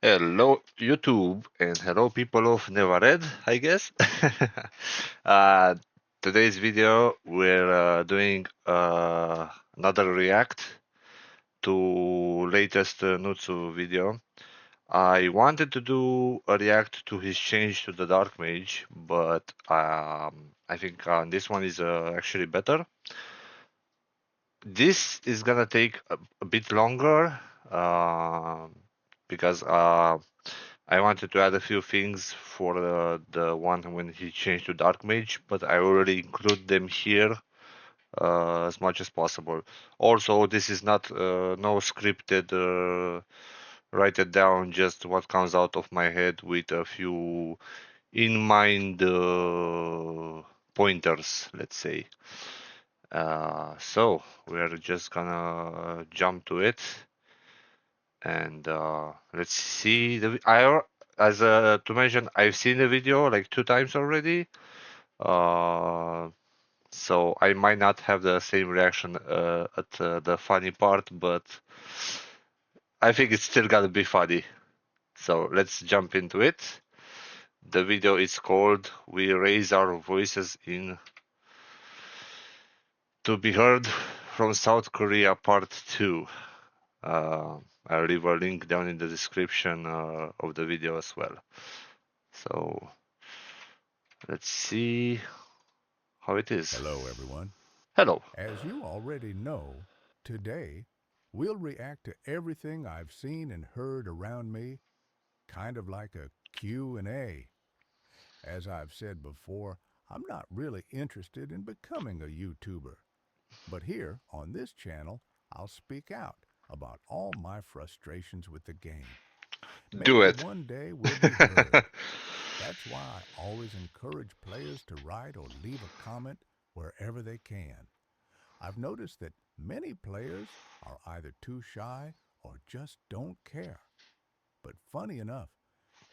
Hello, YouTube, and hello, people of Nevared, I guess. Today's video, we're doing another react to latest Nutzuuu video. I wanted to do a react to his change to the Dark Mage, but I think this one is actually better. This is gonna take a bit longer uh, because I wanted to add a few things for the one when he changed to Dark Mage, but I already include them here as much as possible. Also, this is not no scripted. Write it down, just what comes out of my head with a few in mind pointers, let's say. So we're just gonna jump to it and let's see as to mention, I've seen the video like 2 times already, uh, so I might not have the same reaction at the funny part, but I think it's still gonna be funny. So let's jump into it. The video is called "We Raise Our Voices in to Be Heard from South Korea Part 2." I'll leave a link down in the description of the video as well. So let's see how it is. Hello, everyone. Hello. As you already know, today we'll react to everything I've seen and heard around me, kind of like a Q&A. As I've said before, I'm not really interested in becoming a YouTuber. But here on this channel, I'll speak out about all my frustrations with the game. Do Maybe it. one day we'll be heard. That's why I always encourage players to write or leave a comment wherever they can. I've noticed that many players are either too shy or just don't care. But funny enough,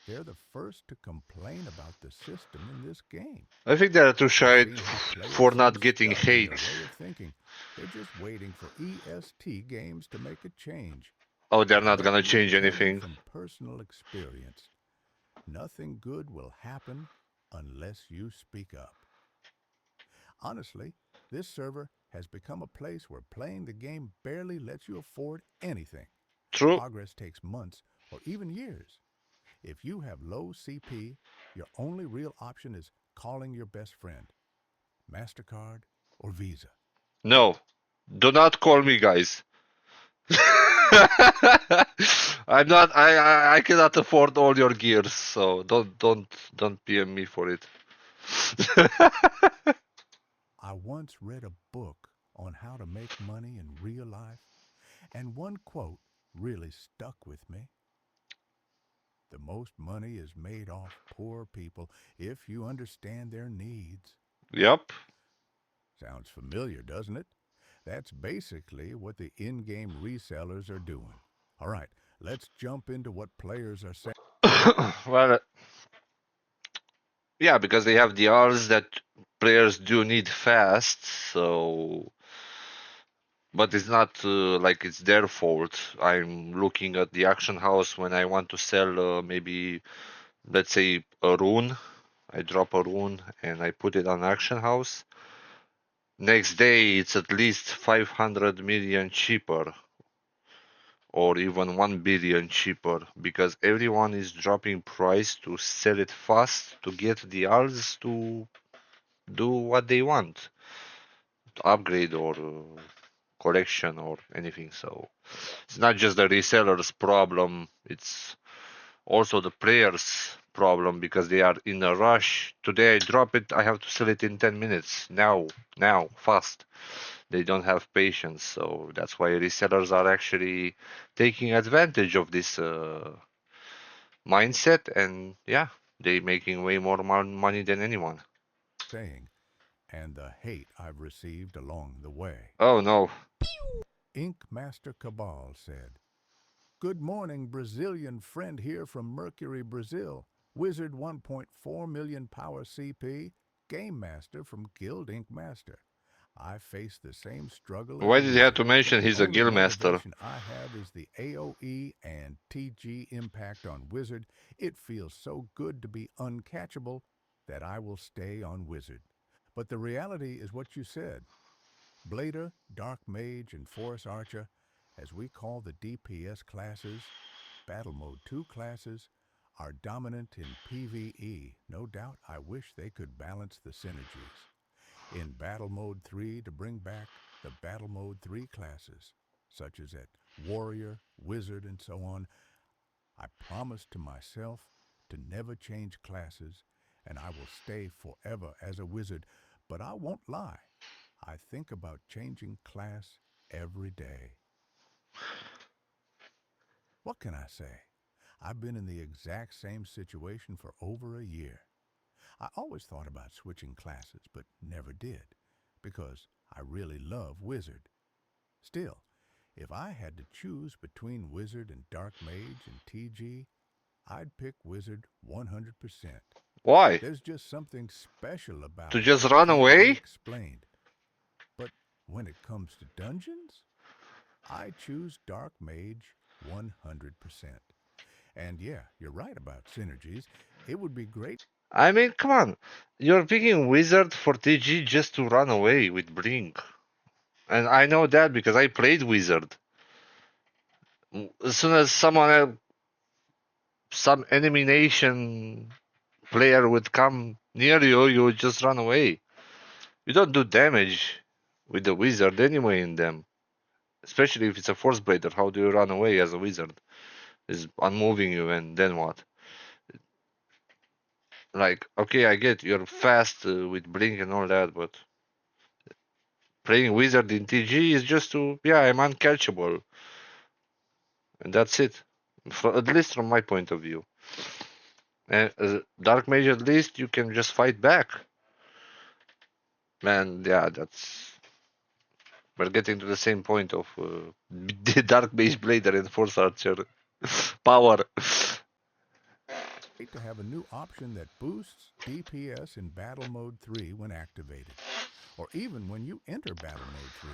they're the first to complain about the system in this game. I think they are too I've shy seen how for players seem not getting stuck in hate. their way of thinking. They're just waiting for EST games to make a change. Oh, they're But not let gonna me change tell you anything. from personal experience, nothing good will happen unless you speak up. Honestly, this server has become a place where playing the game barely lets you afford anything. True. Progress takes months or even years. If you have low CP, your only real option is calling your best friend, MasterCard or Visa. No. Do not call me, guys. I'm not. I cannot afford all your gears, so don't PM me for it. I once read a book on how to make money in real life, and one quote really stuck with me. The most money is made off poor people if you understand their needs. Yep. Sounds familiar, doesn't it? That's basically what the in-game resellers are doing. All right, let's jump into what players are saying. Well, yeah, because they have the odds that players do need fast, so but it's not like it's their fault. I'm looking at the auction house when I want to sell maybe, let's say, a rune. I drop a rune and I put it on auction house. Next day, it's at least 500 million cheaper, or even 1 billion cheaper, because everyone is dropping price to sell it fast to get the alts to do what they want, to upgrade or collection or anything. So it's not just the resellers' problem, it's also the players' problem because they are in a rush. Today I drop it, I have to sell it in 10 minutes. Now, fast. They don't have patience, so that's why resellers are actually taking advantage of this mindset, and yeah, they making way more money than anyone. And the hate I've received along the way. Oh no. Ink Master Cabal said, "Good morning, Brazilian friend here from Mercury, Brazil. Wizard 1.4 million power CP, Game Master from Guild Ink Master. I face the same struggle as Why a did you have to wizard. mention The he's a only guild master? motivation I have is the AoE and TG impact on wizard. It feels so good to be uncatchable that I will stay on wizard. But the reality is what you said. Blader, Dark Mage, and Force Archer, as we call the DPS classes, Battle Mode 2 classes, are dominant in PvE. No doubt I wish they could balance the synergies. In Battle Mode 3 to bring back the Battle Mode 3 classes, such as at Warrior, Wizard, and so on, I promised to myself to never change classes, and I will stay forever as a wizard. But I won't lie, I think about changing class every day. What can I say? I've been in the exact same situation for over a year. I always thought about switching classes, but never did, because I really love Wizard. Still, if I had to choose between Wizard and Dark Mage and TG, I'd pick Wizard 100%. Why? There's just something special To about it just that run can't be away? explained. But when it comes to dungeons, I choose Dark Mage 100%. And yeah, you're right about synergies. It would be great. I mean, come on. You're picking wizard for TG just to run away with Brink. And I know that because I played wizard. As soon as some enemy nation player would come near you, you would just run away. You don't do damage with the wizard anyway in them. Especially if it's a force blader, how do you run away as a wizard? Is unmoving you and then what? Like, okay, I get you're fast with blink and all that, but playing wizard in TG is just to, yeah, I'm uncatchable, and that's it. At least from my point of view. And dark mage, at least you can just fight back. Man, yeah, that's we're getting to the same point of the dark mage blader and force archer power. To have a new option that boosts DPS in Battle Mode 3 when activated, or even when you enter Battle Mode 3,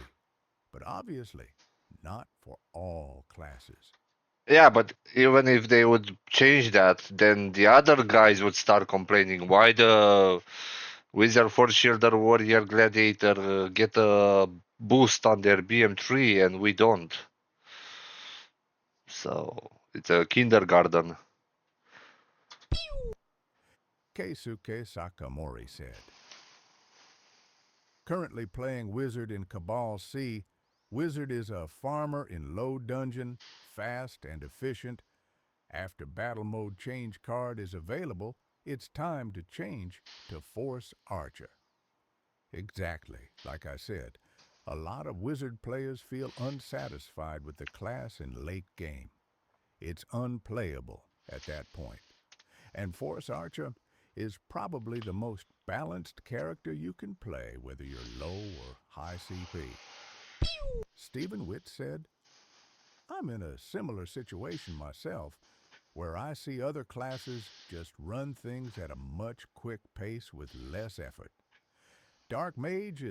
but obviously not for all classes. Yeah, but even if they would change that, then the other guys would start complaining. Why the Wizard Force Shielder Warrior Gladiator get a boost on their BM3 and we don't? So it's a kindergarten. Keisuke Sakamori said. Currently playing Wizard in Cabal C, Wizard is a farmer in low dungeon, fast and efficient. After Battle Mode change card is available, it's time to change to Force Archer. Exactly, like I said, a lot of Wizard players feel unsatisfied with the class in late game. It's unplayable at that point. And Force Archer is probably the most balanced character you can play, whether you're low or high CP. Stephen Witt said, I'm in a similar situation myself, where I see other classes just run things at a much quick pace with less effort. Dark Mage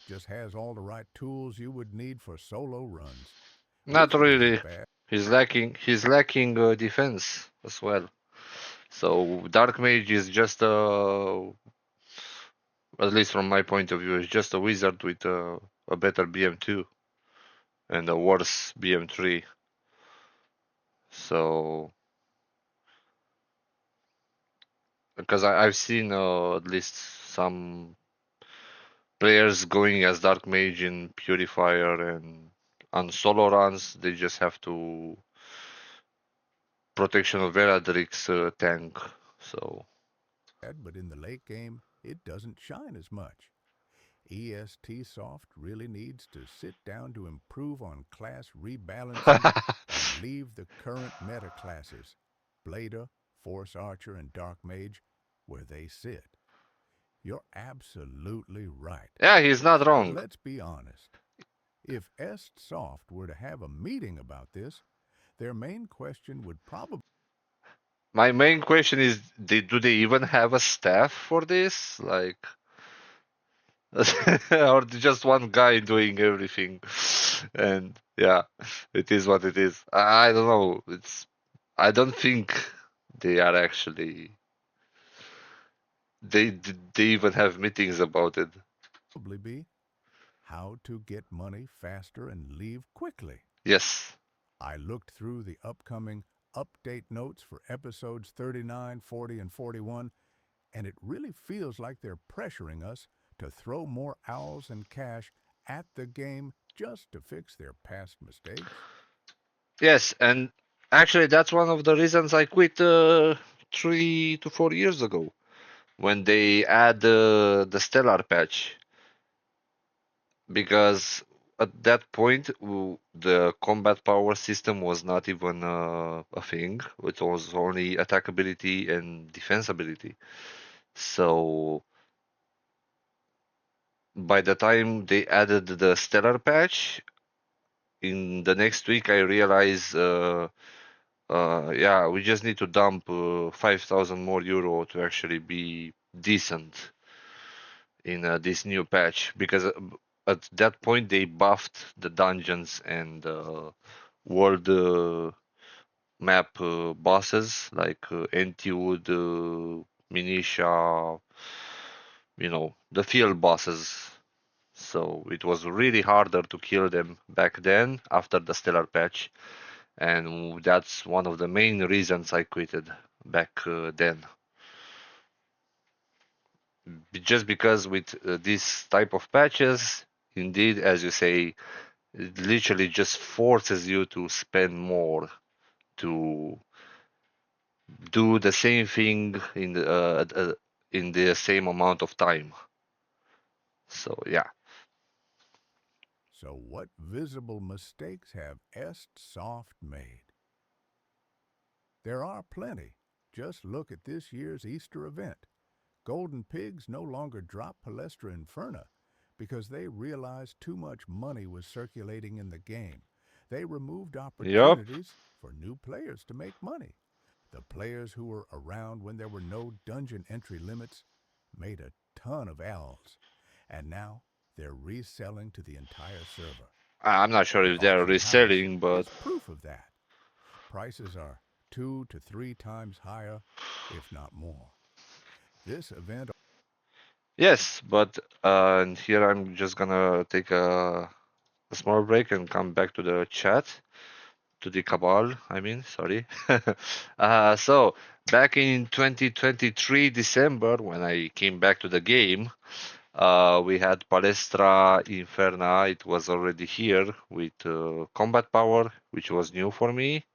just has all the right tools you would need for solo runs. Not Wizard isn't really. bad. He's lacking defense as well. So Dark Mage is just at least from my point of view, is just a wizard with a better BM2 and a worse BM3. So because I've seen at least some players going as Dark Mage in Purifier and on solo runs, they just have to protection of Veladrix tank. So But in the late game, it doesn't shine as much. EST Soft really needs to sit down to improve on class rebalancing and leave the current meta classes, Blader, Force Archer, and Dark Mage, where they sit. You're absolutely right. yeah, he's not But wrong. let's be honest. If Est Soft were to have a meeting about this, their main question would probably My main question is, do they even have a staff for this? Like, or just one guy doing everything. And yeah, it is what it is. I don't know. I don't think they are actually they even have meetings about it. Probably be how to get money faster and leave quickly. Yes. I looked through the upcoming update notes for episodes 39, 40, and 41, and it really feels like they're pressuring us to throw more owls and cash at the game just to fix their past mistakes. Yes, and actually that's one of the reasons I quit 3 to 4 years ago when they add the Stellar patch because at that point the combat power system was not even a thing. It was only attack ability and defense ability. So by the time they added the Stellar patch, in the next week I realized, yeah, we just need to dump 5,000 more euro to actually be decent in this new patch because at that point they buffed the dungeons and world map bosses like Antiwood, Minitia, the field bosses. So it was really harder to kill them back then after the stellar patch, and that's one of the main reasons I quitted back then. Just because with this type of patches, indeed, as you say, it literally just forces you to spend more to do the same thing in the same amount of time. So yeah. So, what visible mistakes have Est-Soft made? There are plenty. Just look at this year's Easter event. Golden Pigs no longer drop Palestra Inferna because they realized too much money was circulating in the game. They removed Yep. opportunities for new players to make money. The players who were around when there were no dungeon entry limits made a ton of owls, and now they're reselling to the entire server. I'm not sure The if they're auction house reselling, but is proof of that. Prices are 2 to 3 times higher, if not more. This event yes, but and here I'm just gonna take a small break and come back to the chat, to the Cabal, I mean, sorry. So, back in 2023 December, when I came back to the game, we had Palestra Inferna. It was already here with combat power, which was new for me.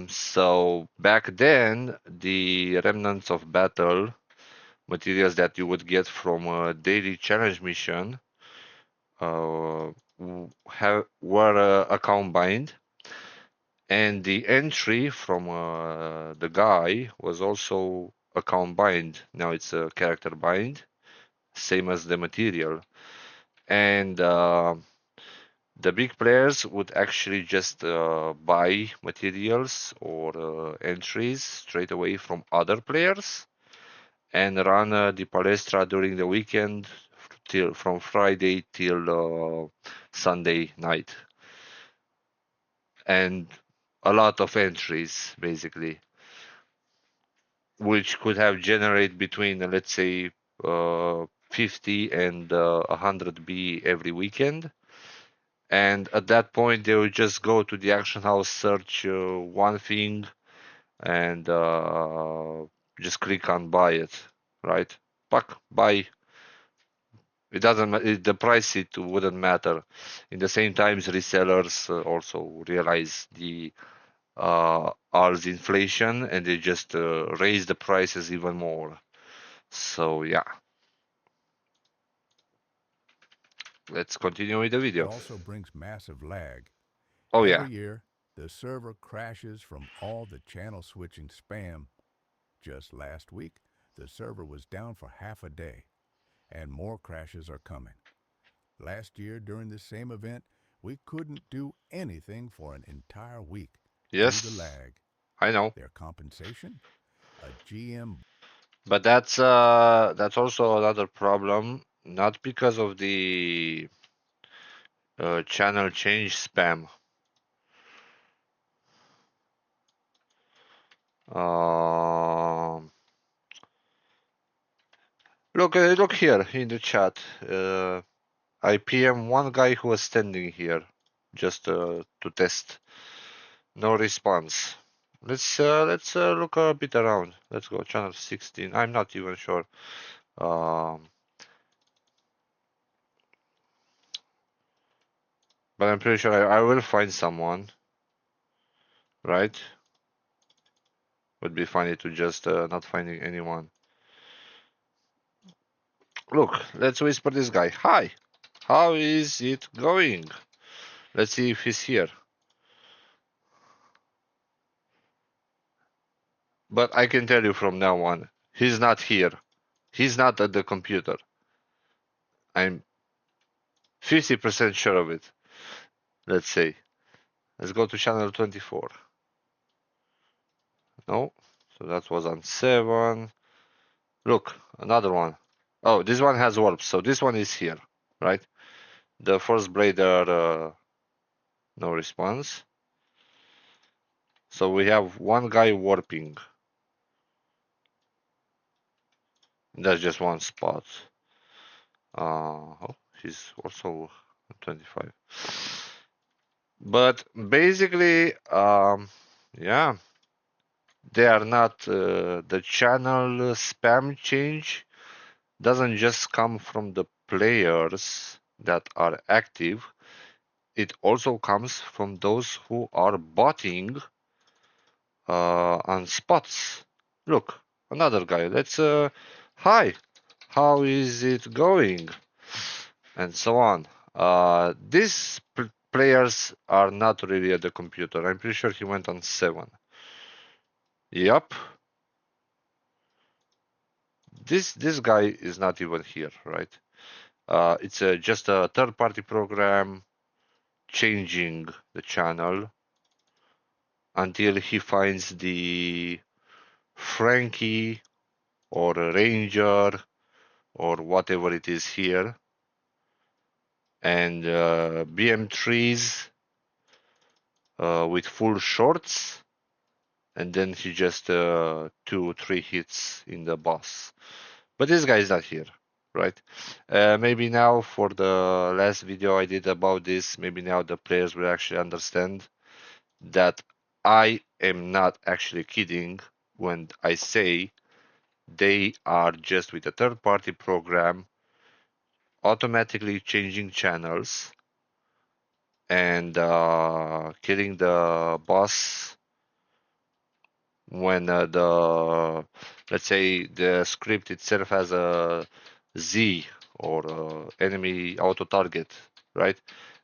So back then, the remnants of battle materials that you would get from a daily challenge mission uh, were account bind, and the entry from the guy was also account bind. Now it's a character bind, same as the material. And the big players would actually just buy materials or entries straight away from other players and run the palestra during the weekend till from Friday till Sunday night, and a lot of entries basically, which could have generated between let's say 50 and 100 B every weekend. And at that point, they would just go to the action house, search one thing, and just click on buy it, right? Pack, buy. It doesn't the price it wouldn't matter. In the same times, resellers also realize the R's inflation and they just raise the prices even more. So yeah, let's continue with the video. also brings massive lag. Oh yeah, Every year, the server crashes from all the channel switching spam. Just last week, the server was down for half a day, and more crashes are coming. Last year, during the same event, we couldn't do anything for an entire week due to yes, lag. I know. Their compensation? A GM But that's also another problem. Not because of the channel change spam. Um, look here in the chat. I PM one guy who was standing here just to test. No response. Let's look a bit around. Let's go channel 16. I'm not even sure. Um, but I'm pretty sure I will find someone, right? Would be funny to just not finding anyone. Look, let's whisper this guy. Hi, how is it going? Let's see if he's here. But I can tell you from now on, he's not here. He's not at the computer. I'm 50% sure of it. Let's say. Let's go to channel 24. No, so that was on 7. Look, another one. Oh, this one has warps, so this one is here, right? The first blader, no response. So we have one guy warping. That's just one spot. Oh, he's also 25. But basically, yeah, they are not the channel spam change doesn't just come from the players that are active. It also comes from those who are botting on spots. Look, another guy. Let's hi, how is it going? And so on. These players are not really at the computer. I'm pretty sure he went on 7. Yup. This guy is not even here, right? It's just a third-party program changing the channel until he finds the Frankie or a Ranger or whatever it is here, and BM3s with full shorts, and then he just 2-3 hits in the boss. But this guy is not here, right? Maybe now for the last video I did about this, maybe now the players will actually understand that I am not actually kidding when I say they are just with a third-party program automatically changing channels and killing the boss when let's say the script itself has a Z or enemy auto target, right?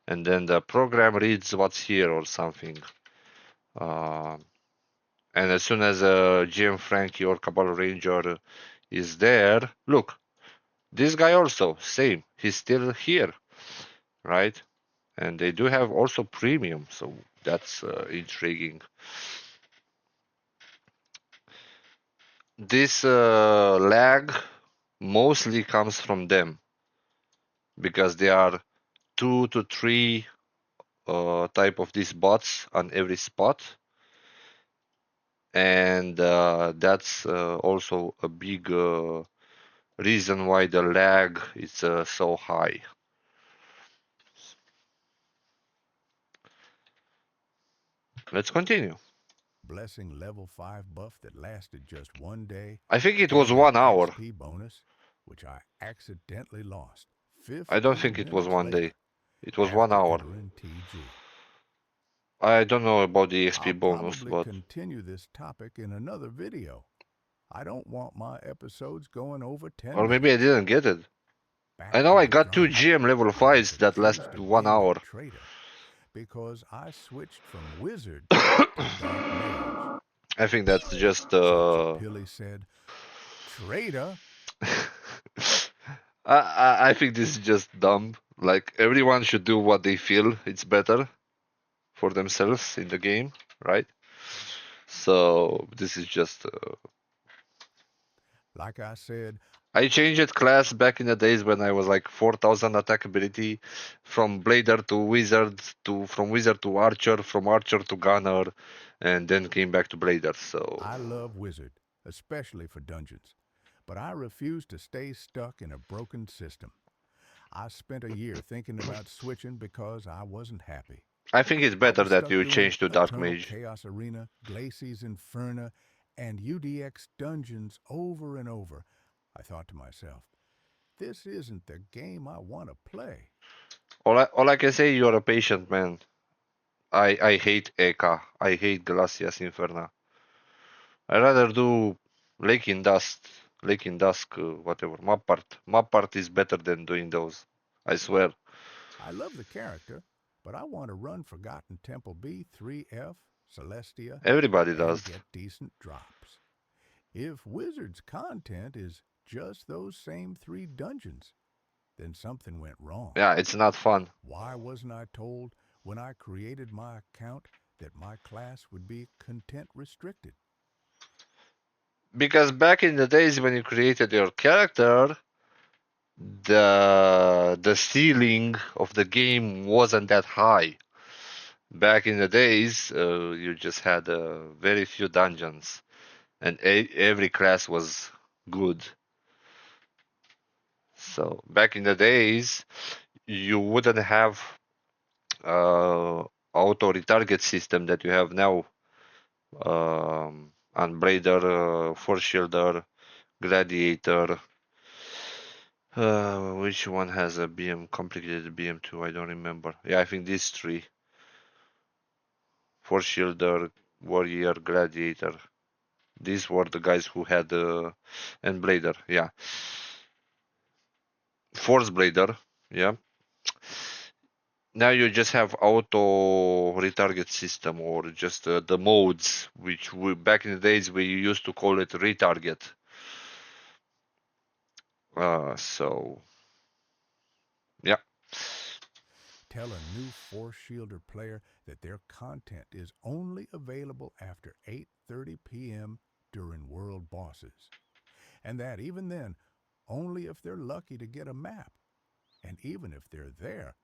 And then the program reads what's here or something. And as soon as a GM Frankie or Cabal Ranger is there, look, this guy also, same, he's still here, right? And they do have also premium, so that's intriguing. This lag mostly comes from them because there are 2 to 3 type of these bots on every spot, and that's also a big reason why the lag is so high. Let's continue. Blessing level 5 buff that lasted just one day, I think it was and an 1 hour. XP bonus, which I accidentally lost I don't 15 think it was minutes 1 day. later It was one after hour. entering TG. I don't know about the I'll XP bonus, probably but continue this topic in another video. I don't want my episodes going over 10 or maybe I minutes. didn't get it. Back I know to I the got 2 grind. GM level I was 5s that last accused of 1 being a hour. traitor because I switched from wizard to dark mage. I think that's just Chachapilli said, "Traitor." I think this is just dumb. Like everyone should do what they feel it's better for themselves in the game, right? So this is just Like I said, I changed class back in the days when I was like 4,000 attack ability, from blader to wizard, to from wizard to archer, from archer to gunner, and then came back to blader. So I love Wizard, especially for dungeons, but I refuse to stay stuck in a broken system. I spent a year thinking about switching because I wasn't happy. I think it's I better was that stuck you doing change to dark Eternal mage. Chaos Arena, Glacies Inferna, and UDX dungeons over and over. I thought to myself, this isn't the game I want to play. All I can say, you're a patient man. I hate Eka. I hate Glacias Inferna. I rather do Lake in Dust, Lake in Dusk, whatever. Map part. Map part is better than doing those. I swear. I love the character, but I want to run Forgotten Temple B, 3F, Celestia, Everybody and does. get decent drops. If Wizard's content is just those same three dungeons, then something went wrong. Yeah, it's not fun. Why wasn't I told when I created my account that my class would be content restricted? Because back in the days when you created your character, the ceiling of the game wasn't that high. Back in the days, you just had very few dungeons, and every class was good. So back in the days, you wouldn't have uh, auto retarget system that you have now. Unbraider, Force Shielder, Gladiator. Which one has a BM, complicated BM2? I don't remember. Yeah, I think these three: Force Shielder, Warrior, Gladiator. These were the guys who had and Blader. Yeah, Force Blader. Yeah. Now you just have auto retarget system, or just the modes, which back in the days we used to call it retarget. So yeah. Tell a new Force Shielder player that their content is only available after 8:30 p.m. during world bosses. And that even then, only if they're lucky to get a map. And even if they're there,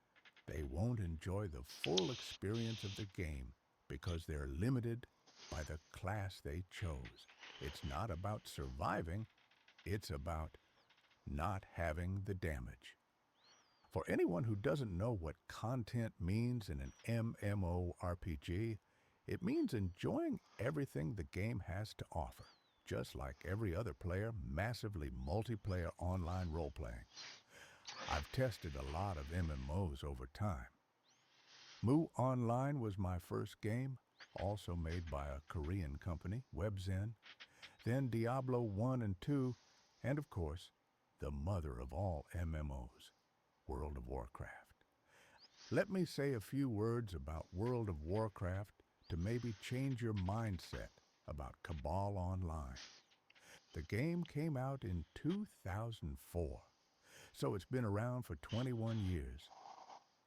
they won't enjoy the full experience of the game because they're limited by the class they chose. It's not about surviving, it's about not having the damage. For anyone who doesn't know what content means in an MMORPG, it means enjoying everything the game has to offer, just like every other player massively multiplayer online role playing. I've tested a lot of MMOs over time. Moo Online was my first game, also made by a Korean company, WebZen, then Diablo 1 and 2, and of course, the mother of all MMOs, World of Warcraft. Let me say a few words about World of Warcraft to maybe change your mindset about Cabal Online. The game came out in 2004, so it's been around for 21 years.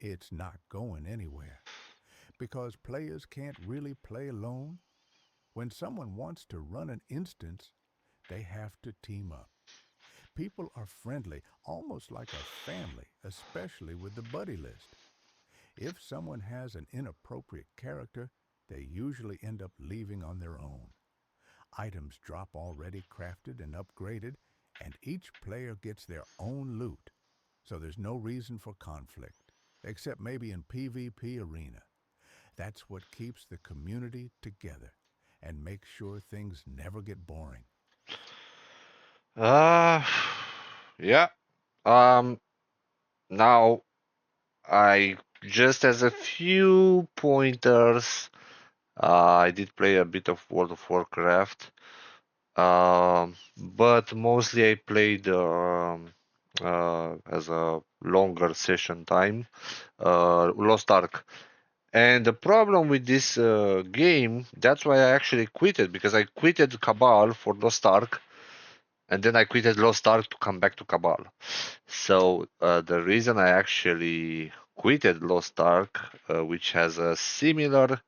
It's not going anywhere because players can't really play alone. When someone wants to run an instance, they have to team up. People are friendly, almost like a family, especially with the buddy list. If someone has an inappropriate character, they usually end up leaving on their own. Items drop already crafted and upgraded, and each player gets their own loot. So there's no reason for conflict, except maybe in PvP arena. That's what keeps the community together and makes sure things never get boring. Uh, yeah. Um, Now I just as a few pointers, I did play a bit of World of Warcraft, but mostly I played as a longer session time, Lost Ark. And the problem with this game, that's why I actually quitted, because I quitted Cabal for Lost Ark, and then I quitted Lost Ark to come back to Cabal. So the reason I actually quitted Lost Ark, which has a similar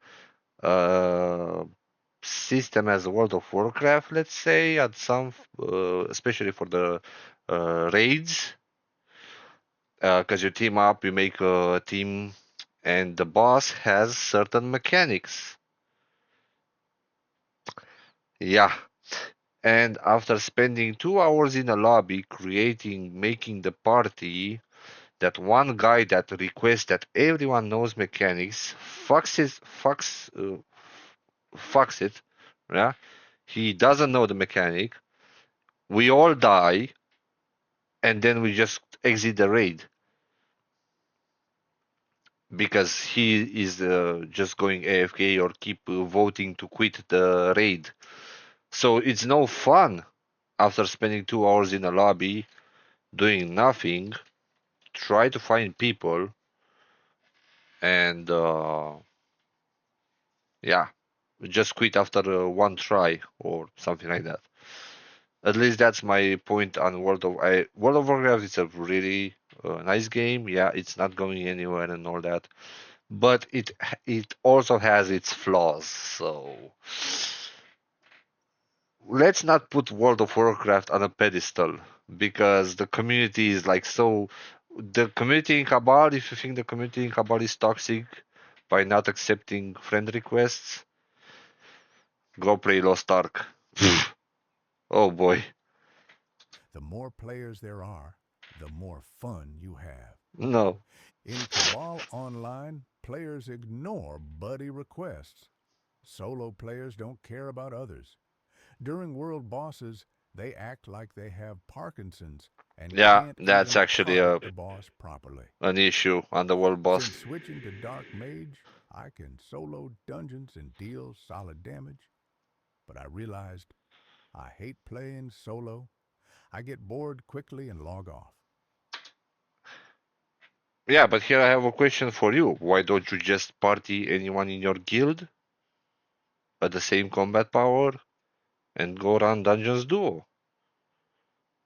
uh, system as World of Warcraft, let's say, at some, especially for the raids, because you team up, you make a team, and the boss has certain mechanics. Yeah, and after spending 2 hours in a lobby making the party, that one guy that requests that everyone knows mechanics fucks it, yeah. He doesn't know the mechanic. We all die, and then we just exit the raid because he is just going AFK or keep voting to quit the raid. So it's no fun after spending 2 hours in a lobby doing nothing. Try to find people and yeah, just quit after one try or something like that. At least that's my point on World of Warcraft. It's a really nice game. Yeah, it's not going anywhere and all that, but it also has its flaws. So let's not put World of Warcraft on a pedestal because the community is like so. The community in Cabal, if you think the community in Cabal is toxic by not accepting friend requests, go play Lost Ark. Oh boy, The more players there are, the more fun you have. no. In Cabal Online, players ignore buddy requests. Solo players don't care about others. During world bosses, they act like they have Parkinson's and Yeah, can't that's even actually target the boss properly. an issue on the world boss. Since switching to Dark Mage, I can solo dungeons and deal solid damage, but I realized I hate playing solo. I get bored quickly and log off. Yeah, but here I have a question for you. Why don't you just party anyone in your guild at the same combat power and go run dungeons duo?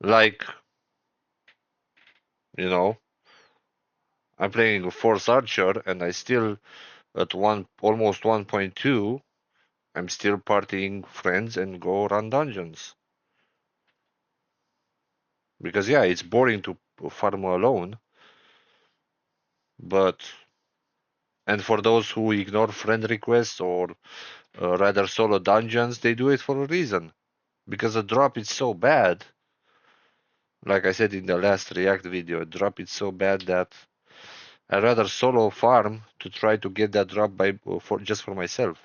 Like, you know, I'm playing a Force Archer and I still at one almost 1.2, I'm still partying friends and go run dungeons. Because yeah, it's boring to farm alone, but and for those who ignore friend requests or rather solo dungeons, they do it for a reason. Because the drop is so bad. Like I said in the last React video, drop is so bad that I rather solo farm to try to get that drop by for just for myself.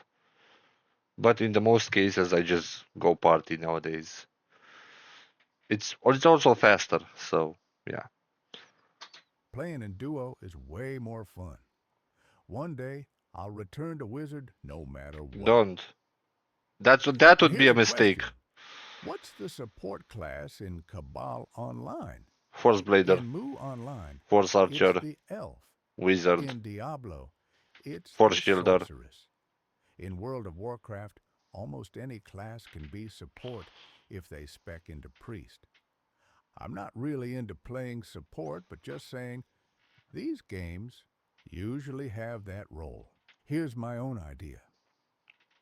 But in the most cases, I just go party nowadays. It's also faster, so yeah. Playing in duo is way more fun. One day, I'll return to Wizard no matter what. Don't. That But would be here's a a mistake. question. What's the support class in Cabal Online? Force Blader, In Mu Online, Force it's Archer, the elf. Wizard, In Diablo, it's Force the Shielder. sorceress. In World of Warcraft, almost any class can be support if they spec into priest. I'm not really into playing support, but just saying these games usually have that role. Here's my own idea.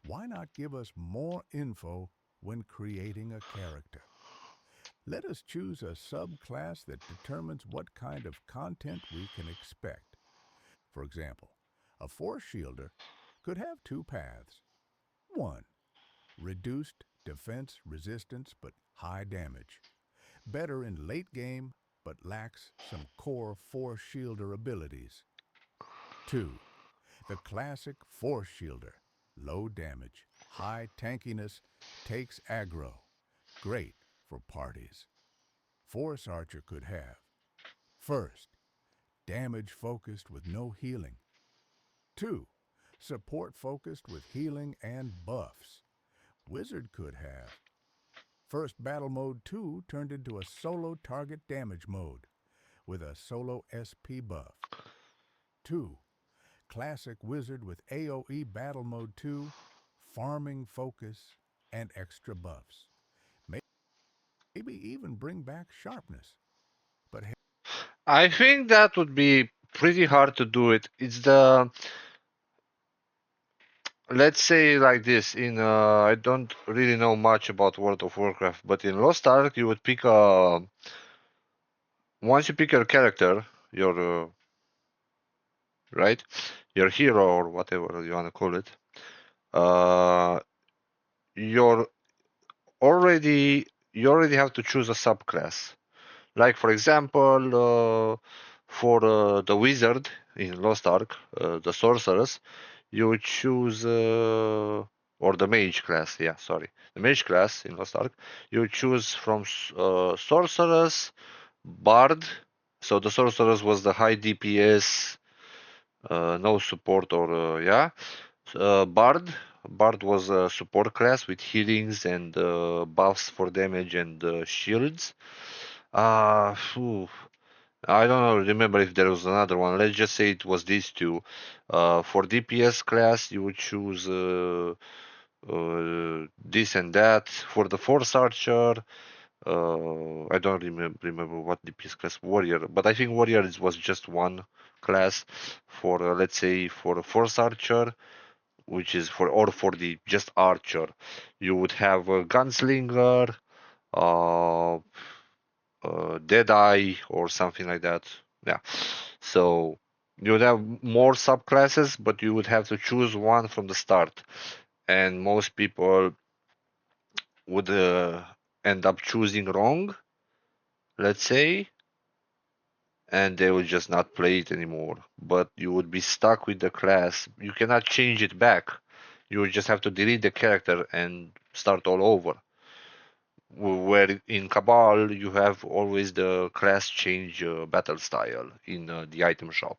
Why not give us more info when creating a character? Let us choose a subclass that determines what kind of content we can expect. For example, a Force Shielder could have two paths. One, reduced defense resistance but high damage. Better in late game but lacks some core Force Shielder abilities. 2. The classic Force Shielder. Low damage, high tankiness, takes aggro. Great for parties. Force Archer could have: first, damage focused with no healing. 2. Support focused with healing and buffs. Wizard could have: first, battle mode 2 turned into a solo target damage mode with a solo SP buff. 2. Classic Wizard with AoE battle mode 2, farming focus, and extra buffs. Maybe even bring back sharpness. But I think that would be pretty hard to do it. let's say like this. In I don't really know much about World of Warcraft, but in Lost Ark, you would pick a once you pick your character, your right, your hero or whatever you wanna call it. Uh, you're you already have to choose a subclass. Like for example, for the wizard in Lost Ark, the sorceress, you would choose or the mage class. Yeah, sorry, the mage class in Lost Ark. You would choose from sorceress, bard. So the sorceress was the high DPS, no support or yeah. Bard. Bard was a support class with healings and buffs for damage and shields. Phew, I don't know, remember if there was another one. Let's just say it was these two. For DPS class, you would choose this and that. For the Force Archer, I don't remember what DPS class Warrior, but I think Warrior was just one class. For let's say for a Force Archer, which is for or for the just Archer, you would have a Gunslinger, uh, Deadeye or something like that. Yeah. So you would have more subclasses, but you would have to choose one from the start. And most people would end up choosing wrong, let's say, and they would just not play it anymore. But you would be stuck with the class. You cannot change it back. You would just have to delete the character and start all over. Where in Cabal you have always the class change battle style in the item shop.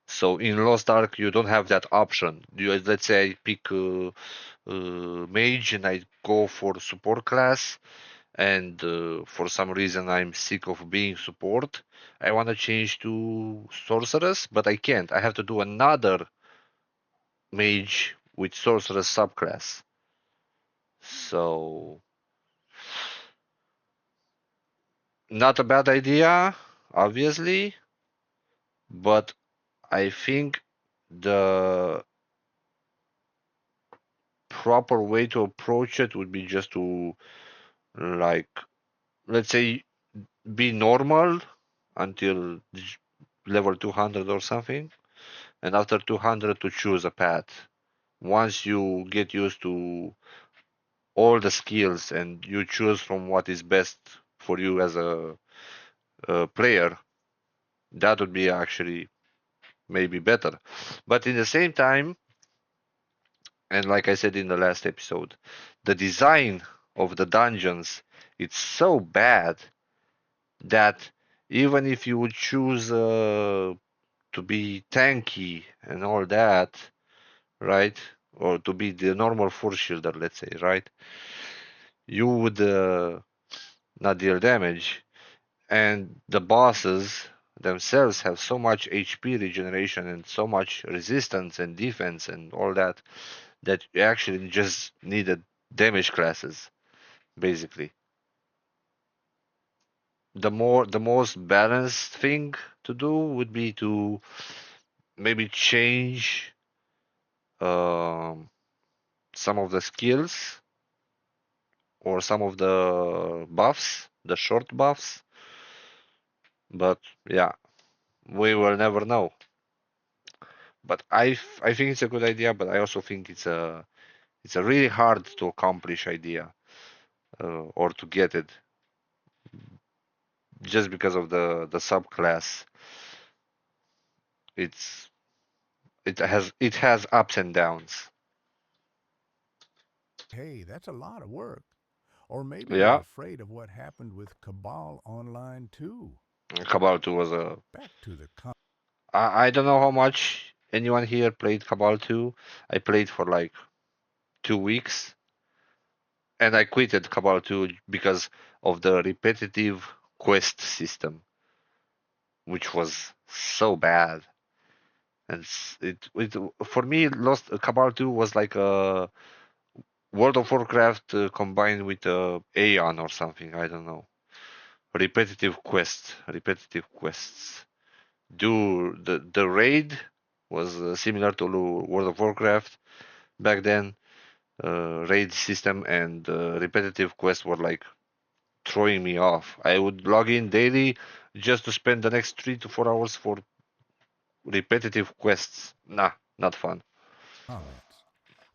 So in Lost Ark you don't have that option. Let's say I pick mage and I go for support class, and for some reason I'm sick of being support. I want to change to sorceress, but I can't. I have to do another mage with sorceress subclass. So not a bad idea, obviously, but I think the proper way to approach it would be just to, like, let's say, be normal until level 200 or something, and after 200 to choose a path. Once you get used to all the skills and you choose from what is best for you as a player, that would be actually maybe better. But in the same time, and like I said in the last episode, the design of the dungeons, it's so bad that even if you would choose to be tanky and all that, right? Or to be the normal force shielder, let's say, right? You would not deal damage. And the bosses themselves have so much HP regeneration and so much resistance and defense and all that that you actually just needed damage classes, basically. The most balanced thing to do would be to maybe change um, some of the skills or some of the buffs, the short buffs. But yeah, we will never know. But I think it's a good idea, but I also think it's a really hard to accomplish idea or to get it just because of the subclass. It's it has ups and downs. Hey, that's a lot of work. Or maybe you're Yeah, afraid of what happened with Cabal Online too. Cabal 2 was a. Back to the I don't know how much anyone here played Cabal 2. I played for like 2 weeks and I quitted Cabal 2 because of the repetitive quest system, which was so bad. And it for me, Lost Cabal 2 was like a World of Warcraft combined with Aeon or something. I don't know. Repetitive quests. Do the raid was similar to World of Warcraft. back then. Raid system and repetitive quests were like throwing me off. I would log in daily just to spend the next 3 to 4 hours for repetitive quests. Nah, not fun. Comments.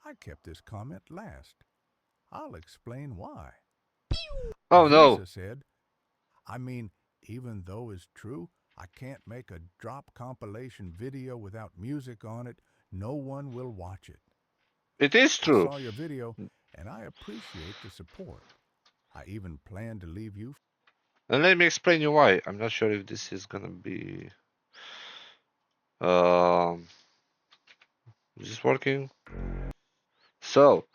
I kept this comment last. I'll explain why. Oh no, iVisa said, I mean, even though it's true, I can't make a drop compilation video without music on it. No one will watch it. it is I true. saw your video and I appreciate the support. I even plan to leave you. And let me explain you why. I'm not sure if this is gonna be. Um, is this working? So,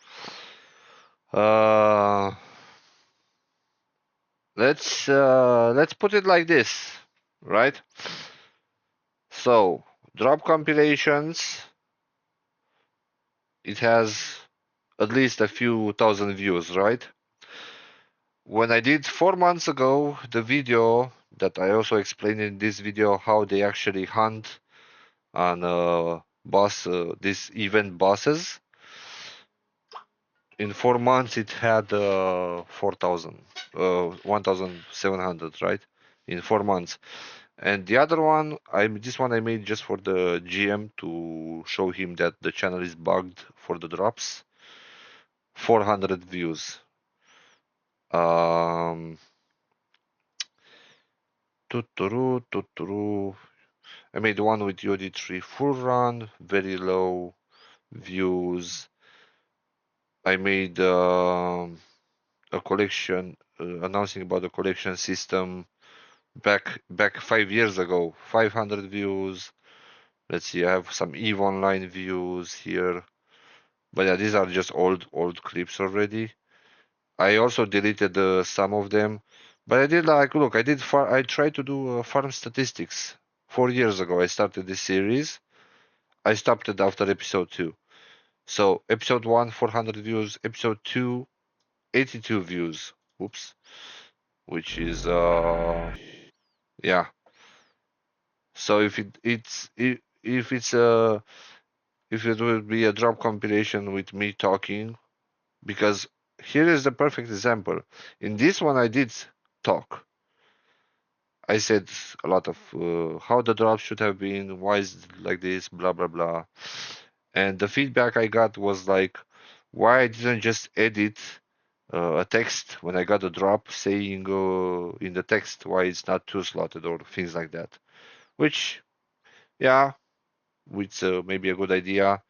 uh, let's put it like this, right? So, drop compilations. It has at least a few thousand views, right? When I did 4 months ago the video that I also explained in this video how they actually hunt on these event bosses. In 4 months it had 4,000, 1,700, right? In 4 months. And the other one, this one I made just for the GM to show him that the channel is bugged for the drops. 400 views. Um, tuturu, tuturu. I made one with UD3 full run, very low views. I made a collection announcing about the collection system back 5 years ago. 500 views. Let's see, I have some Eve Online views here. But yeah, these are just old clips already. I also deleted some of them. But I did like look, I tried to do farm statistics 4 years ago. I started this series. I stopped it after episode 2. So episode 1, 400 views. Episode 2, 82 views. Oops. Which is yeah. So if it would be a drop compilation with me talking, because here is the perfect example. In this one I did talk. I said a lot of how the drop should have been, why is it like this, blah blah blah. And the feedback I got was like, why I didn't just edit a text when I got a drop saying in the text why it's not two slotted or things like that. Which, yeah, which maybe a good idea.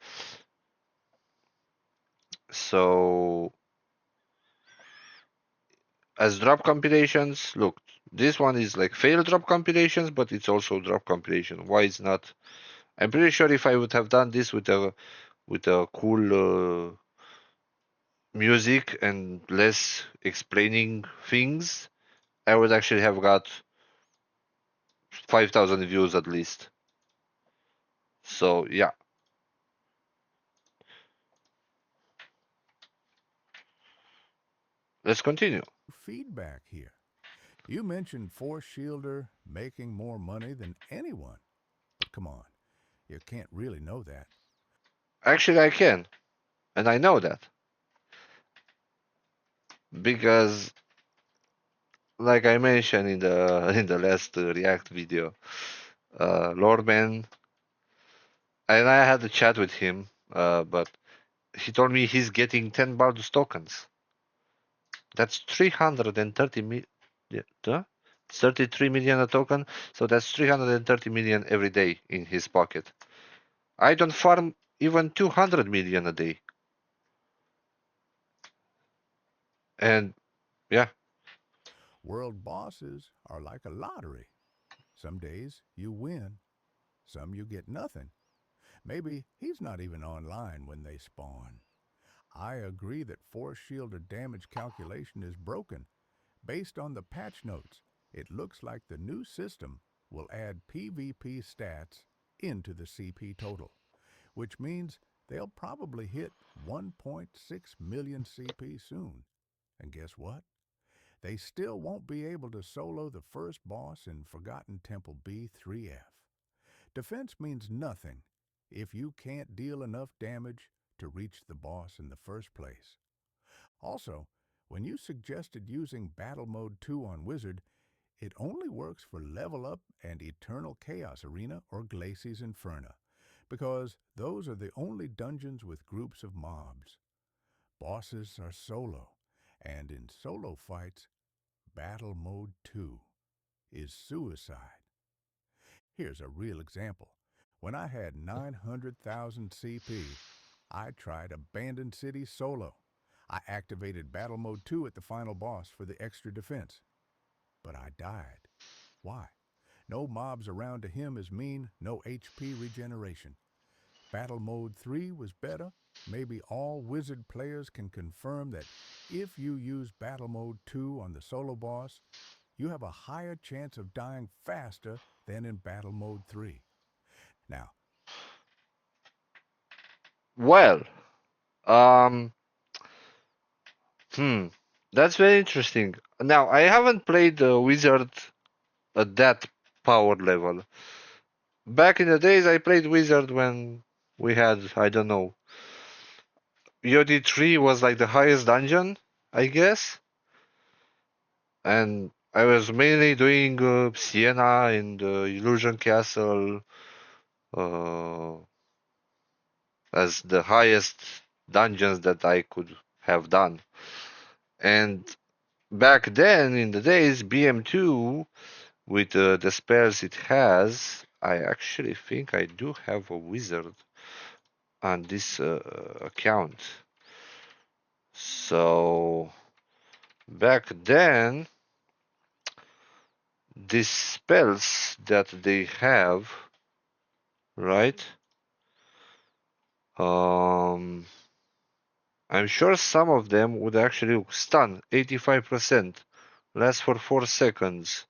So as drop compilations, look, this one is like failed drop compilations, but it's also drop compilation. Why it's not? I'm pretty sure if I would have done this with a cool music and less explaining things, I would actually have got 5,000 views at least. So yeah, let's continue. Feedback here. You mentioned Force Shielder making more money than anyone. But come on, you can't really know that. Actually, I can, and I know that because, like I mentioned in the in the last React video, Lordman, and I had a chat with him, but he told me he's getting 10 Bardus tokens. That's 330 million, 33 million a token, so that's 330 million every day in his pocket. I don't farm even 200 million a day. And yeah, World bosses are like a lottery. Some days you win, some you get nothing. Maybe he's not even online when they spawn. I agree that Force Shielder damage calculation is broken. Based on the patch notes, it looks like the new system will add PvP stats into the CP total, which means they'll probably hit 1.6 million CP soon. And guess what? They still won't be able to solo the first boss in Forgotten Temple B3F. Defense means nothing if you can't deal enough damage to reach the boss in the first place. Also, when you suggested using Battle Mode 2 on Wizard, it only works for Level Up and Eternal Chaos Arena or Glacis Inferna, because those are the only dungeons with groups of mobs. Bosses are solo, and in solo fights, Battle Mode 2 is suicide. Here's a real example. When I had 900,000 CP, I tried Abandoned City solo. I activated Battle Mode 2 at the final boss for the extra defense. But I died. Why? No mobs around to him is mean, no HP regeneration. Battle Mode 3 was better. Maybe all Wizard players can confirm that if you use Battle Mode 2 on the solo boss, you have a higher chance of dying faster than in Battle Mode 3. Now, Well, um, hmm, that's very interesting. Now, I haven't played Wizard at that power level. Back in the days, I played Wizard when we had, I don't know, EOD3 was like the highest dungeon, I guess. And I was mainly doing Siena and Illusion Castle uh, as the highest dungeons that I could have done. And back then, in the days, BM2, with the spells it has, I actually think I do have a wizard on this account. So back then, these spells that they have, right? Um, I'm sure some of them would actually stun 85%, lasts for 4 seconds.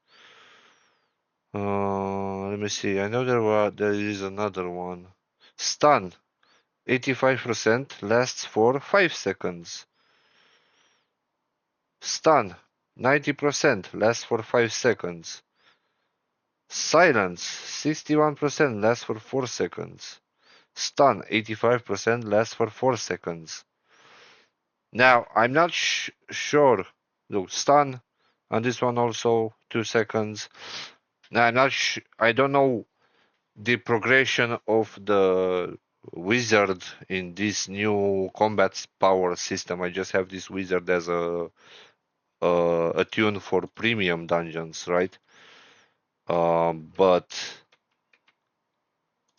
Let me see. I know there is another one. Stun 85% lasts for 5 seconds. Stun 90% lasts for 5 seconds. Silence 61% lasts for 4 seconds. Stun 85% lasts for 4 seconds. Now, I'm not sure. Look, stun on this one also 2 seconds. Now, I don't know the progression of the wizard in this new combat power system. I just have this wizard as a tune for premium dungeons, right? But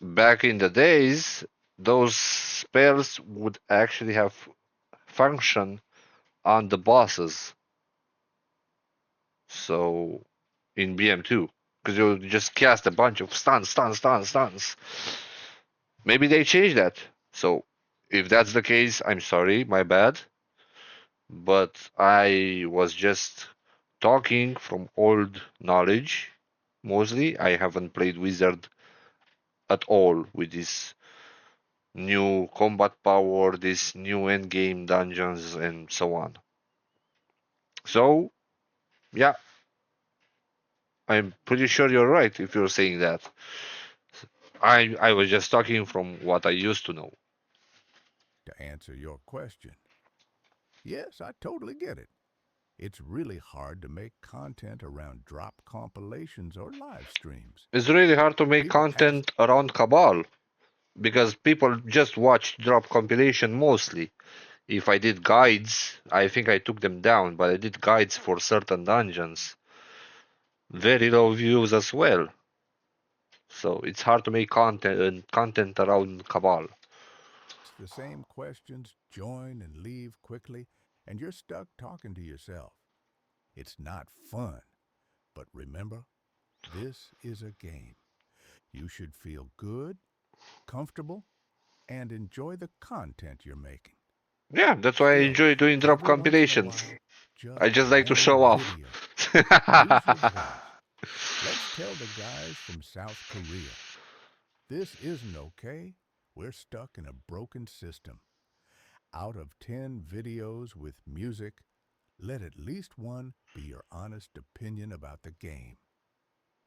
back in the days, those spells would actually have function on the bosses. So in BM2, because you just cast a bunch of stuns. Maybe they changed that. So if that's the case, I'm sorry, my bad. But I was just talking from old knowledge. Mostly, I haven't played Wizard at all with this new combat power, this new endgame dungeons, and so on. So, yeah, I'm pretty sure you're right if you're saying that. I was just talking from what I used to know. to answer your question, yes, I totally get it. It's really hard to make content around drop compilations or live streams. It's really hard to make People ask, content around Cabal because people just watch drop compilation mostly. If I did guides, I think I took them down, but I did guides for certain dungeons. Very low views as well. So it's hard to make content around Cabal. the same questions, join and leave quickly, and you're stuck talking to yourself. It's not fun. But remember, this is a game. You should feel good, comfortable, and enjoy the content you're making. Yeah, that's why I Still, enjoy doing drop every once in a compilations. while, I just just like to one show off. video. Use your voice. Let's tell the guys from South Korea. This isn't okay. We're stuck in a broken system. Out of 10 videos with music, let at least one be your honest opinion about the game.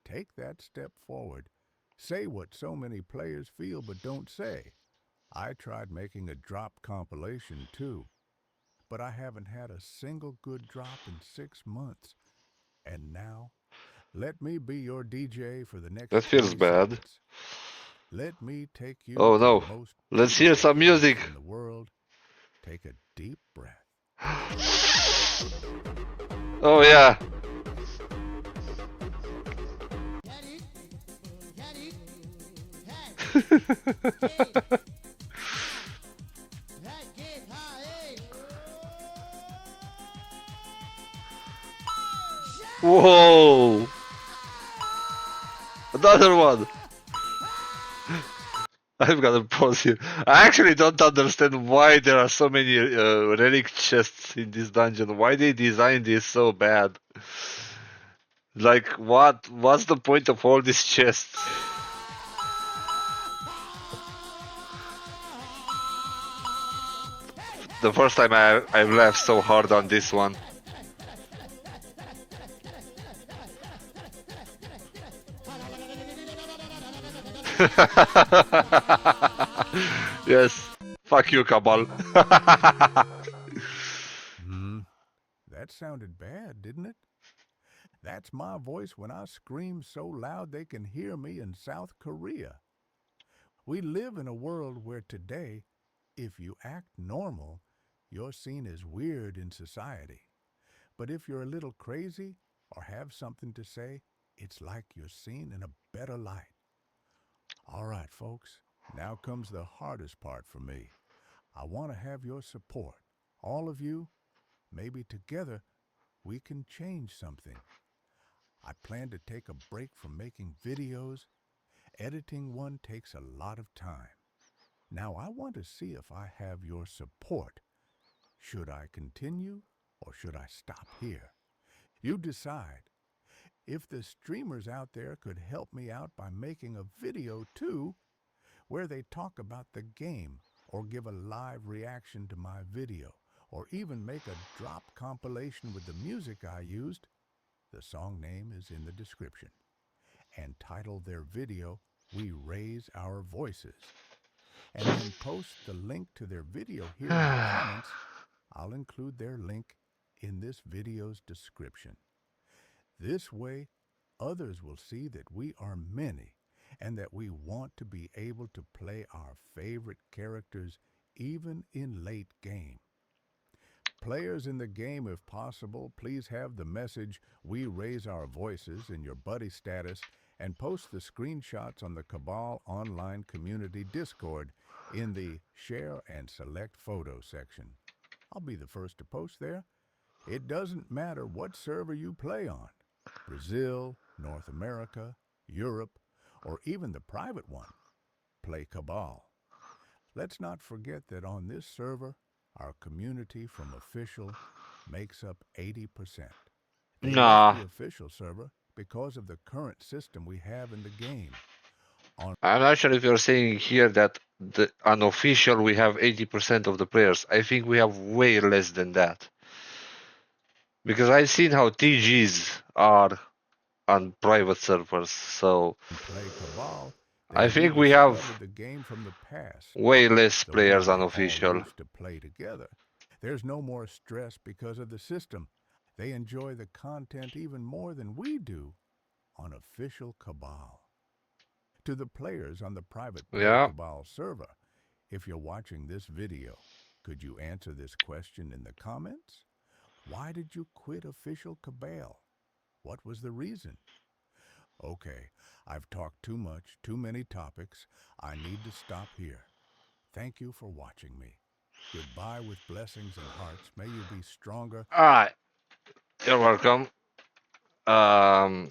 Take that step forward. Say what so many players feel but don't say. I tried making a drop compilation too, but I haven't had a single good drop in 6 months. And now, let me be your DJ for the That next feels 20 bad. seconds. Let me take you Oh to the no. most Let's hear beautiful some music. place in the world. Take a deep breath. Oh yeah. Whoa! Another one! I've got to pause here. I actually don't understand why there are so many relic chests in this dungeon. Why they designed this so bad? Like, what? What's the point of all these chests? The first time I laughed so hard on this one. Yes. Fuck you, Cabal. Hmm, that sounded bad, didn't it? That's my voice when I scream so loud they can hear me in South Korea. We live in a world where today, if you act normal, you're seen as weird in society. But if you're a little crazy or have something to say, it's like you're seen in a better light. All right, folks, now comes the hardest part for me. I want to have your support. All of you, maybe together, we can change something. I plan to take a break from making videos. Editing one takes a lot of time. Now I want to see if I have your support. Should I continue or should I stop here? You decide. If the streamers out there could help me out by making a video too, where they talk about the game or give a live reaction to my video, or even make a drop compilation with the music I used, the song name is in the description, and title their video, We Raise Our Voices, and then post the link to their video here in the comments, I'll include their link in this video's description. This way, others will see that we are many and that we want to be able to play our favorite characters even in late game. Players in the game, if possible, please have the message We Raise Our Voices in your buddy status and post the screenshots on the Cabal Online Community Discord in the Share and Select Photo section. I'll be the first to post there. It doesn't matter what server you play on, Brazil, North America, Europe, or even the private one, play Cabal. Let's not forget that on this server, our community from official makes up 80%. They left Nah. the official server because of the current system we have in the game. I'm not sure if you're saying here that the unofficial we have 80% of the players. I think we have way less than that. Because I've seen how TGs are on private servers, so Play Cabal, they I think we rediscovered have the game from the past, way less the way players we all unofficial. used to play together. There's no more stress because of the system. They enjoy the content even more than we do on official Cabal. To the players on the private Play Yeah. Cabal server, if you're watching this video, could you answer this question in the comments? Why did you quit official Cabal? What was the reason? Okay, I've talked too much, too many topics. I need to stop here. Thank you for watching me. Goodbye with blessings and hearts. May you be stronger. Alright. You're welcome. Um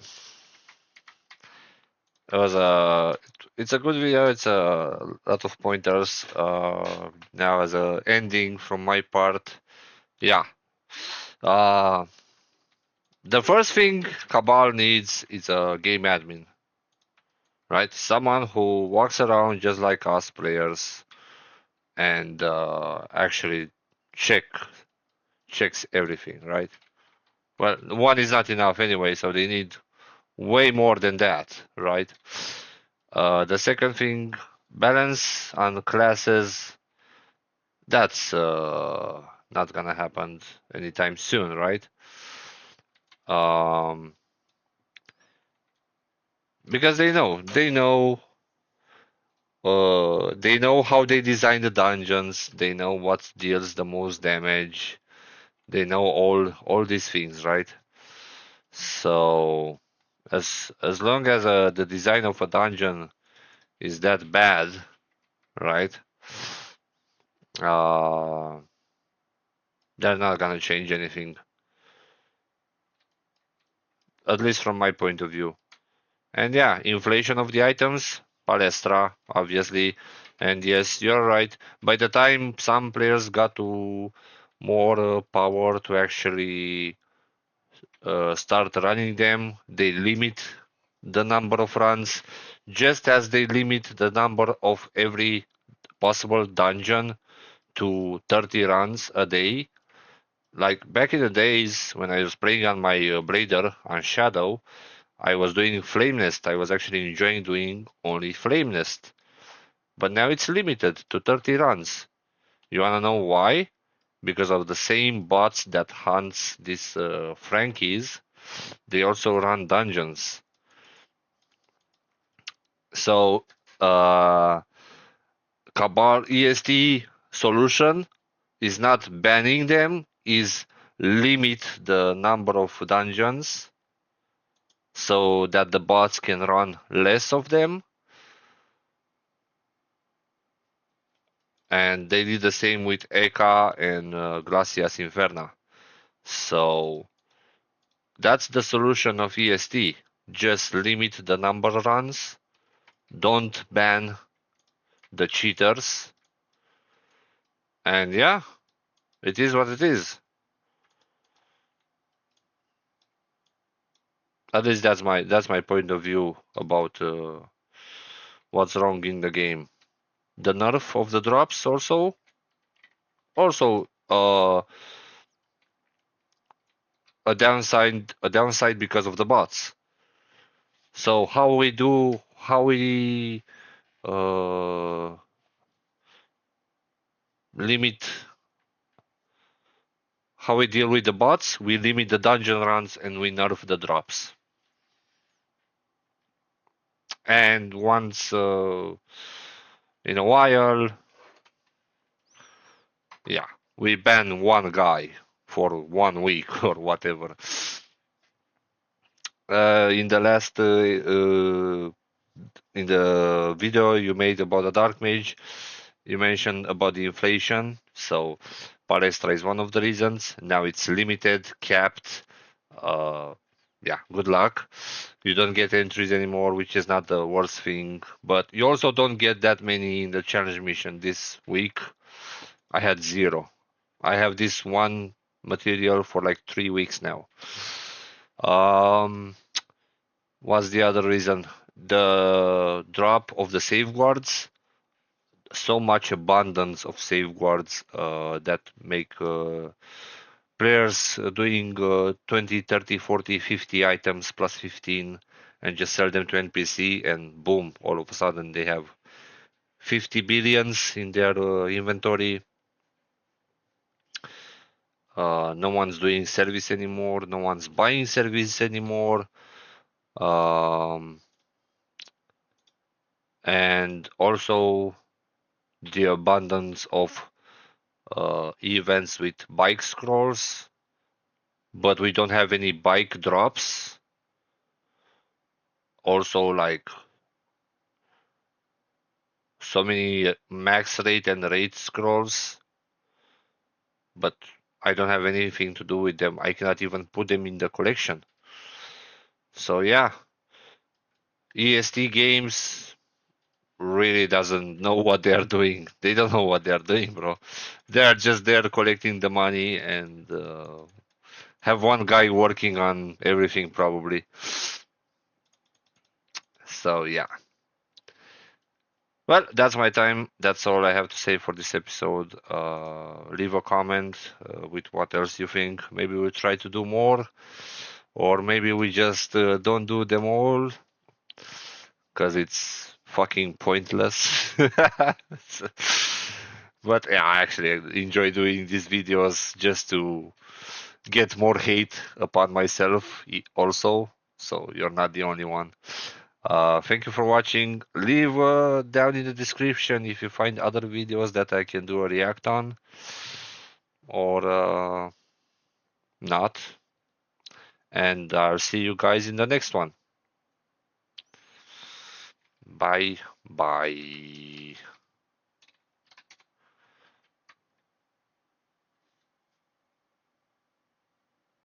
it was a it's a good video, it's a lot of pointers. Now as a ending from my part. Yeah. Uh the first thing Cabal needs is a game admin. Right? Someone who walks around just like us players and actually checks everything, right? Well, one is not enough anyway, so they need way more than that, right? The second thing Balance on classes, that's not gonna happen anytime soon, right? Um, because they know how they design the dungeons. They know what deals the most damage. They know all these things, right? So as long as the design of a dungeon is that bad, right? Uh, they're not gonna change anything, at least from my point of view. And yeah, inflation of the items, palestra, obviously. And yes, you're right. By the time some players got to more power to actually start running them, they limit the number of runs, just as they limit the number of every possible dungeon to 30 runs a day. Like back in the days when I was playing on my Blader on Shadow, I was doing Flame Nest. I was actually enjoying doing only Flame Nest. But now it's limited to 30 runs. You wanna know why? Because of the same bots that hunts these Frankies, they also run dungeons. So Cabal EST solution is not banning them, is limit the number of dungeons so that the bots can run less of them. And they did the same with Eka and Glacias Inferna. So that's the solution of EST. Just limit the number of runs. Don't ban the cheaters. And yeah, it is what it is. At least that's my point of view about what's wrong in the game. The nerf of the drops also a downside because of the bots. So how we uh, limit how we deal with the bots, we limit the dungeon runs and we nerf the drops. And once in a while, yeah, we ban one guy for 1 week or whatever. In the last in the video you made about the dark mage, you mentioned about the inflation. So palestra is one of the reasons. Now it's limited, capped. Uh, yeah, good luck. You don't get entries anymore, which is not the worst thing. But you also don't get that many in the challenge mission this week. I had 0. I have this one material for like 3 weeks now. Um, what's the other reason? The drop of the safeguards. So much abundance of safeguards that make players doing 20, 30, 40, 50 items plus 15 and just sell them to NPC and boom, all of a sudden they have 50 billions in their inventory. No one's doing service anymore. No one's buying service anymore. Um, and also the abundance of events with bike scrolls, but we don't have any bike drops. Also, like so many max rate and rate scrolls, but I don't have anything to do with them. I cannot even put them in the collection. So yeah, EST games really doesn't know what they're doing. They don't know what they're doing, bro. They're just there collecting the money and have one guy working on everything probably. So yeah. Well, that's my time. That's all I have to say for this episode. Leave a comment with what else you think. Maybe we'll try to do more, or maybe we just don't do them all because it's fucking pointless. But yeah, I actually enjoy doing these videos just to get more hate upon myself also. So you're not the only one. Thank you for watching. Leave down in the description if you find other videos that I can do a react on or not. And I'll see you guys in the next one. Bye. Bye.